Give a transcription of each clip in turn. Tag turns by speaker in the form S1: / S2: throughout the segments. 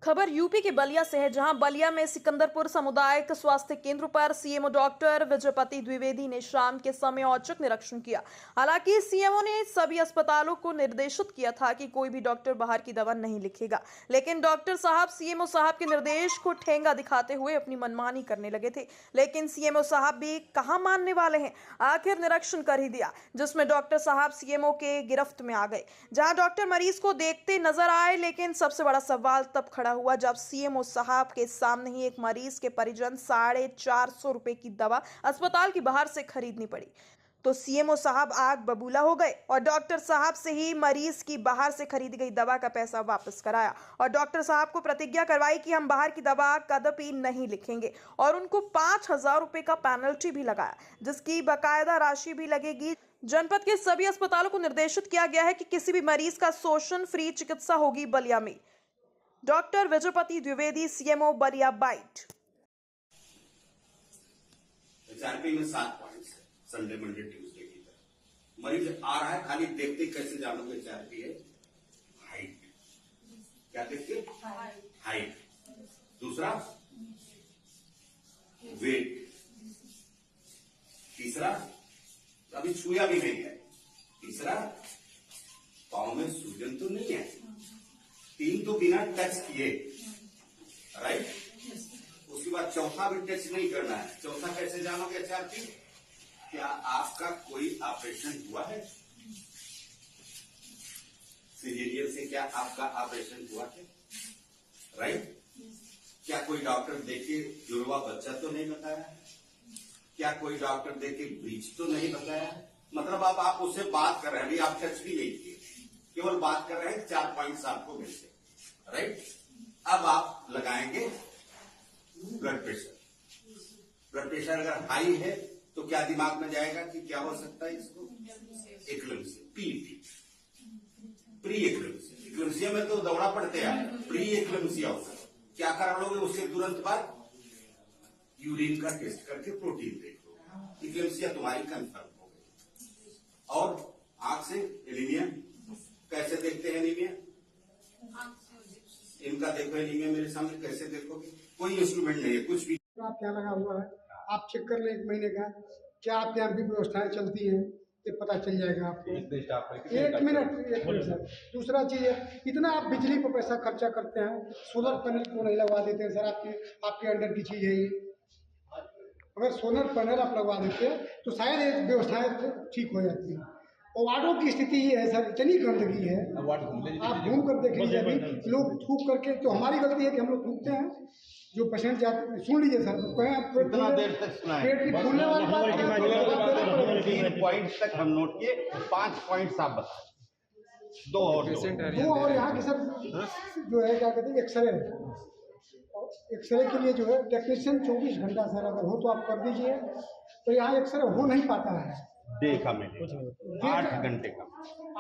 S1: खबर यूपी के बलिया से है, जहां बलिया में सिकंदरपुर सामुदायिक स्वास्थ्य केंद्र पर सीएमओ डॉक्टर विजयपति द्विवेदी ने शाम के समय औचक निरीक्षण किया। हालांकि सीएमओ ने सभी अस्पतालों को निर्देशित किया था कि कोई भी डॉक्टर बाहर की दवा नहीं लिखेगा, लेकिन डॉक्टर साहब सीएमओ साहब के निर्देश को ठेंगा दिखाते हुए अपनी मनमानी करने लगे थे। लेकिन सीएमओ साहब भी कहां मानने वाले हैं, आखिर निरीक्षण कर ही दिया, जिसमें डॉक्टर साहब सीएमओ के गिरफ्त में आ गए। जहां डॉक्टर मरीज को देखते नजर आए, लेकिन सबसे बड़ा सवाल तब खड़ा हुआ जब सीएमओ साहब के सामने ही एक मरीज के परिजन 450 रुपए की दवा अस्पताल की बाहर से खरीदनी पड़ी। तो सीएमओ साहब आग बबूला हो गए और डॉक्टर साहब से ही मरीज की बाहर से खरीदी गई दवा का पैसा वापस कराया और डॉक्टर साहब को प्रतिज्ञा करवाई कि हम बाहर की दवा कदापि नहीं लिखेंगे और उनको 5000 रुपए का पेनल्टी भी लगाया, जिसकी बकायदा राशि भी लगेगी। जनपद के सभी अस्पतालों को निर्देशित किया गया है कि किसी भी मरीज का शोषण फ्री चिकित्सा होगी बलिया में। Doctor Vijaypati Dwivedi, CMO Ballia byte.
S2: HRP में 7 पॉइंट्स है, संडे मंडे ट्यूसडे की तरह। मरीज आ रहा है, खाली देखते कैसे जानोगे एचआरपी है? हाइट। क्या देखते? हाइट। दूसरा वेट। तीसरा अभी छुआ भी नहीं है। तीसरा पाँव में सूजन तो नहीं है। 3 तो बिना टच किए, राइट। उसके बाद चौथा भी टच नहीं करना है। चौथा कैसे जानोगे एचआरपी? क्या आपका कोई ऑपरेशन हुआ है? सीजेरियन से क्या आपका ऑपरेशन हुआ है? राइट। क्या कोई डॉक्टर देखे जुड़वा बच्चा तो नहीं बताया है? क्या कोई डॉक्टर देखे ब्रीच तो नहीं बताया है? मतलब अब आप उससे बात कर रहे हैं, अभी आप टच भी नहीं किए, केवल बात कर रहे हैं। 4 पॉइंट्स आपको मिलते, राइट। अब आप लगाएंगे ब्लड प्रेशर। ब्लड प्रेशर अगर हाई है तो क्या दिमाग में जाएगा कि क्या हो सकता है इसको? Eclampsia, PT, pre eclampsia. Eclampsia में तो दौड़ा पड़ते हैं, प्री एक्लेम्सिया होगा। क्या कर लोगे? उसके तुरंत बाद यूरिन का टेस्ट करके प्रोटीन देख लो, एक्लेम्सिया तुम्हारी कंफर्म हो गई। और आंख से एनीमिया कैसे देखते हैं? एनीमिया इनका देखो, एनीमिया मेरे सामने कैसे देखोगे? कोई इंस्ट्रूमेंट नहीं है, कुछ भी।
S3: आप क्या लगा हुआ है, आप चेक कर ले 1 महीने का, क्या आपके यहाँ भी व्यवस्थाएं चलती हैं, ये पता चल जाएगा आपको। 1 मिनट सर। दूसरा चीज है, इतना आप बिजली पर पैसा खर्चा करते हैं, सोलर पैनल क्यों नहीं लगवा देते हैं सर? आपके अंडर की चीज है ये। अगर सोलर पैनल आप लगवा देते तो शायद ये व्यवस्थाएं ठीक हो जाती है। और वार्डों की स्थिति ये है सर, इतनी गंदगी है, आप घूम कर देख लीजिए। अभी लोग थूक करके, तो हमारी गलती है कि हम लोग थूकते हैं, जो पेशेंट जाते हैं। सुन लीजिए सर,
S2: कितना देर तक सुना है?
S3: पेट की फूलने वाली बात
S2: 3 पॉइंट्स तक हम नोट किए, 5 पॉइंट्स आप बताए। 2 और
S3: यहाँ की सर जो है क्या कहते हैं, एक्सरे। एक्सरे के लिए जो है टेक्नीशियन 24 घंटा सर अगर हो तो आप कर दीजिए, तो यहाँ एक्सरे हो नहीं पाता है।
S2: देखा मैंने 8 घंटे का,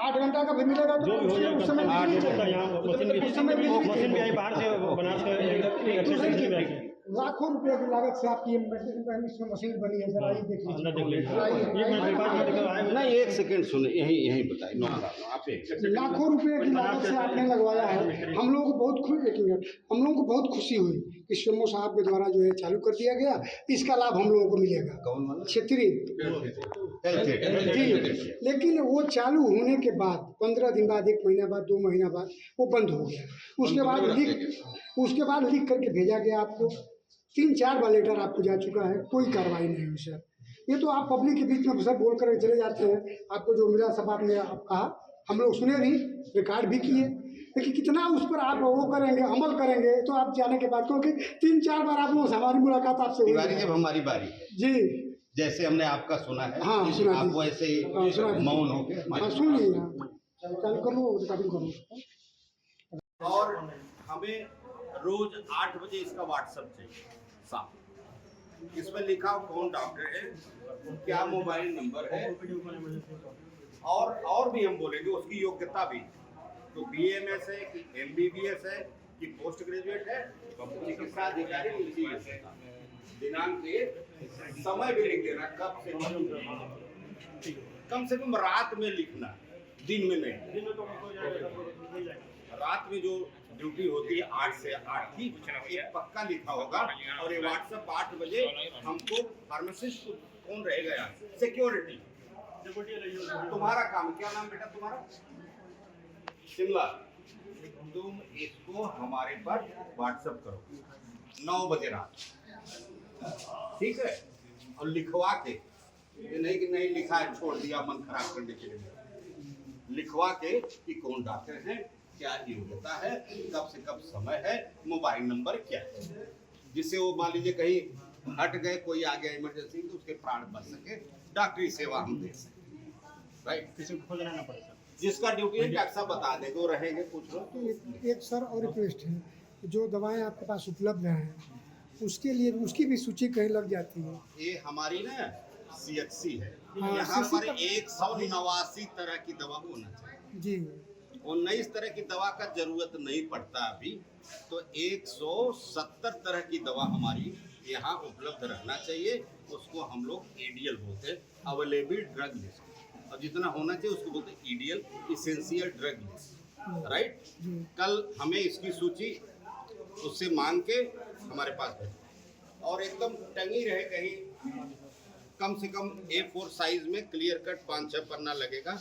S3: 8 घंटा का भी मिलेगा तो उस समय लाखों रुपए की लागत से आपकी मशीन बनी है सर। आइए देख लीजिए।
S2: नहीं 1 सेकंड सुने, यही बताइए।
S3: लाखों रुपए की लागत से आपने लगवाया है। हम लोगों को बहुत खुशी हुई कि सीएमओ साहब के द्वारा जो है चालू कर दिया गया। इसका लाभ हम लोगों को मिलेगा क्षेत्रीय जी। लेकिन वो चालू होने के बाद 15 दिन बाद, 1 महीना बाद, 2 महीना बाद वो बंद हो गया। उसके बाद लीक करके भेजा गया आपको। 3-4 बार लेटर आपको जा चुका है, कोई कार्रवाई नहीं हुई सर। ये तो आप पब्लिक के बीच में सब बोल कर चले जाते हैं। आपको जो मिला सब आपने कहा, हम लोग सुने भी, रिकॉर्ड भी किए, लेकिन कितना उस पर आप वो करेंगे, अमल करेंगे? तो आप जाने के बाद, क्योंकि 3-4 बार आप लोग हमारी मुलाकात आपसे हुई है।
S2: जब हमारी बारी
S3: जी,
S2: जैसे हमने आपका सुना है,
S3: हाँ सुना,
S2: आप वैसे मौन हो गए।
S3: सुन लीजिए, चालू कर लो, रिकॉर्डिंग करो।
S2: और हमें रोज 8 बजे इसका व्हाट्सएप चाहिए साफ। इसमें लिखा हो कौन डॉक्टर है, क्या मोबाइल नंबर है, और भी हम बोलेंगे उसकी योग्यता भी। तो बीएमएस है कि एमबीबीएस है कि पोस्ट ग्रेजुएट है, चिकित्सा अधिकारी, दिनांक समय भी लिख देना, कम से कम रात में लिखना, दिन में नहीं। रात में जो ड्यूटी होती है 8 से 8 की, ये पक्का लिखा होगा। और ये व्हाट्सएप 8 बजे हमको फार्मासिस्ट कौन रहेगा यार, सिक्योरिटी। तुम्हारा काम क्या नाम बेटा तुम्हारा? शिमला। तुम इसको हमारे पर व्हाट्सएप करो 9 बजे रात, ठीक है? और लिखवा के, ये नहीं कि नहीं लिखा है छोड़ दिया मन खराब करने के लिए, लिखवा के कि कौन डॉक्टर है, क्या योग्यता है, कब से कब समय है, मोबाइल नंबर क्या है, जिससे वो मान लीजिए कहीं हट गए, कोई आ गया इमरजेंसी, तो उसके प्राण बच सके, डॉक्टरी सेवा हम दे सके। राइट, किसी को खोजना ना पड़े। जिसका ड्यूटी है डॉक्टर साहब बता दे, दो रहेंगे कुछ लोग।
S3: एक सर और रिक्वेस्ट है, जो दवाएं आपके पास उपलब्ध हैं उसके लिए उसकी भी सूची कहीं लग जाती है।
S2: ये हमारी ना CHC है,
S3: हाँ,
S2: यहाँ
S3: CHC
S2: पर 189 तरह की दवा होना चाहिए
S3: जी।
S2: 19 तरह की दवा का जरूरत नहीं पड़ता अभी, तो 170 तरह की दवा हमारी यहाँ उपलब्ध रहना चाहिए। उसको हम लोग EDL बोलते हैं, अवेलेबल ड्रग लिस्ट, और जितना होना चाहिए उसको बोलते हैं EDL, essential drug list. Right, कल हमें इसकी सूची उससे मांग के हमारे पास भेजें, और एकदम टंगी रहे कहीं, कम से कम A4 साइज में क्लियर कट 5-6 पन्ना लगेगा,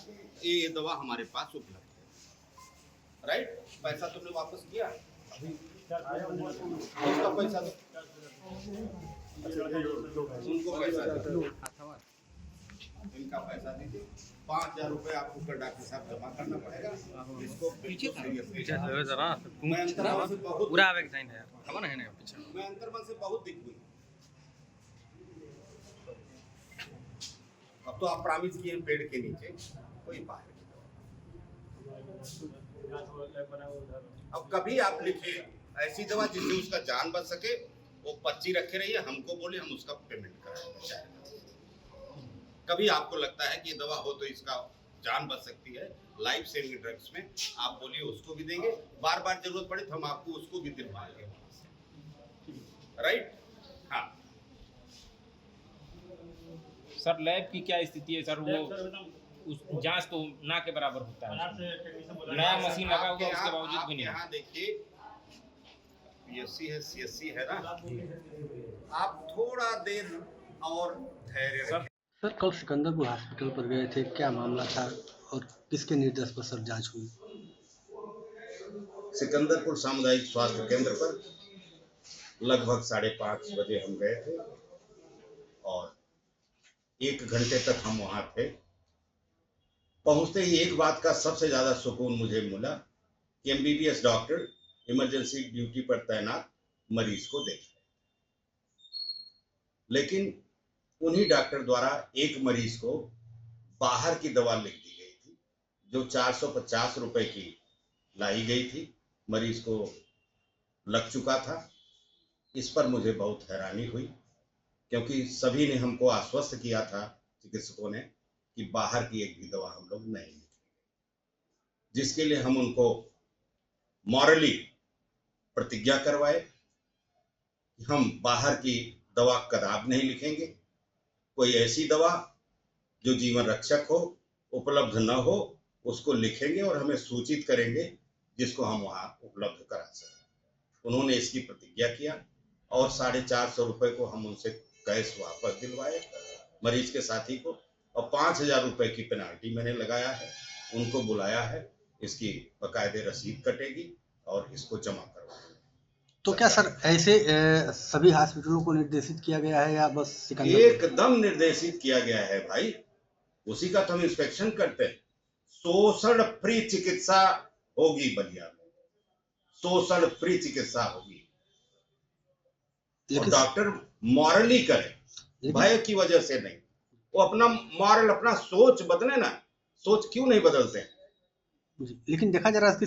S2: ये दवा हमारे पास उपलब्ध है। राइट, पैसा तुमने वापस किया? उसका पैसा दो, उनको पैसा दो, इनका पैसा दीजिए। 5,000 रुपये आपको कर डॉक्टर साहब जमा करना पड़ेगा। इसको पीछे मैं अंतर्मन से बहुत
S4: पूरा आवेग साइन है खबर है ना पीछे
S2: मैं अंतर्मन से बहुत दिख हुई। अब तो आप प्रॉमिस किए पेड़ के नीचे कोई बाहर की दवा। अब कभी आप लिखिए ऐसी दवा जिससे उसका जान बच सके, वो पर्ची रखे रहिए, हमको बोले हम उसका पेमेंट कराएंगे। कभी आपको लगता है कि ये दवा हो तो इसका जान बच सकती है, लाइफ सेविंग ड्रग्स में, आप बोलिए उसको भी देंगे। बार बार जरूरत पड़े तो हम आपको उसको भी दिलवाएंगे। राइट, हाँ
S4: सर लैब की क्या स्थिति है सर? वो उस जांच तो ना के बराबर होता है, नया मशीन लगा हुआ उसके बावजूद भी नहीं।
S2: यहाँ देखिए PSC है, CSC है ना, आप थोड़ा देर और धैर्य रखें।
S5: सर कल सिकंदरपुर हॉस्पिटल पर गए थे, क्या मामला था और किसके निर्देश पर सर जांच हुई?
S2: सिकंदरपुर सामुदायिक स्वास्थ्य केंद्र पर लगभग 5:30 बजे हम गए थे, और 1 घंटे तक हम वहां थे। पहुंचते ही एक बात का सबसे ज्यादा सुकून मुझे मिला कि MBBS डॉक्टर इमरजेंसी ड्यूटी पर तैनात मरीज को देख रहे, लेकिन उन्हीं डॉक्टर द्वारा एक मरीज को बाहर की दवा लिख दी गई थी, जो 450 रुपए की लाई गई थी, मरीज को लग चुका था। इस पर मुझे बहुत हैरानी हुई, क्योंकि सभी ने हमको आश्वस्त किया था, चिकित्सकों ने, कि बाहर की एक भी दवा हम लोग नहीं लिखेंगे, जिसके लिए हम उनको मॉरली प्रतिज्ञा करवाए कि हम बाहर की दवा कदाप नहीं लिखेंगे। कोई ऐसी दवा जो जीवन रक्षक हो, उपलब्ध न हो, उसको लिखेंगे और हमें सूचित करेंगे, जिसको हम वहां उपलब्ध करा सकें। उन्होंने इसकी प्रतिज्ञा किया, और 450 रुपए को हम उनसे कैश वापस दिलवाए मरीज के साथी को, और 5,000 रुपए की पेनाल्टी मैंने लगाया है, उनको बुलाया है, इसकी बकायदे रसीद कटेगी और इसको जमा करवाएंगे।
S5: तो क्या सर ऐसे सभी हॉस्पिटलों को निर्देशित किया गया है या बस सिकंदरपुर?
S2: एकदम निर्देशित किया गया है भाई, उसी का तो हम इंस्पेक्शन करते हैं। शोषण फ्री चिकित्सा होगी बलिया में, शोषण फ्री चिकित्सा होगी, और डॉक्टर मॉरली करे, भय की वजह से नहीं। वो अपना मॉरल, अपना सोच बदले ना, सोच क्यों नहीं बदलते हैं?
S5: लेकिन देखा जा रहा है कि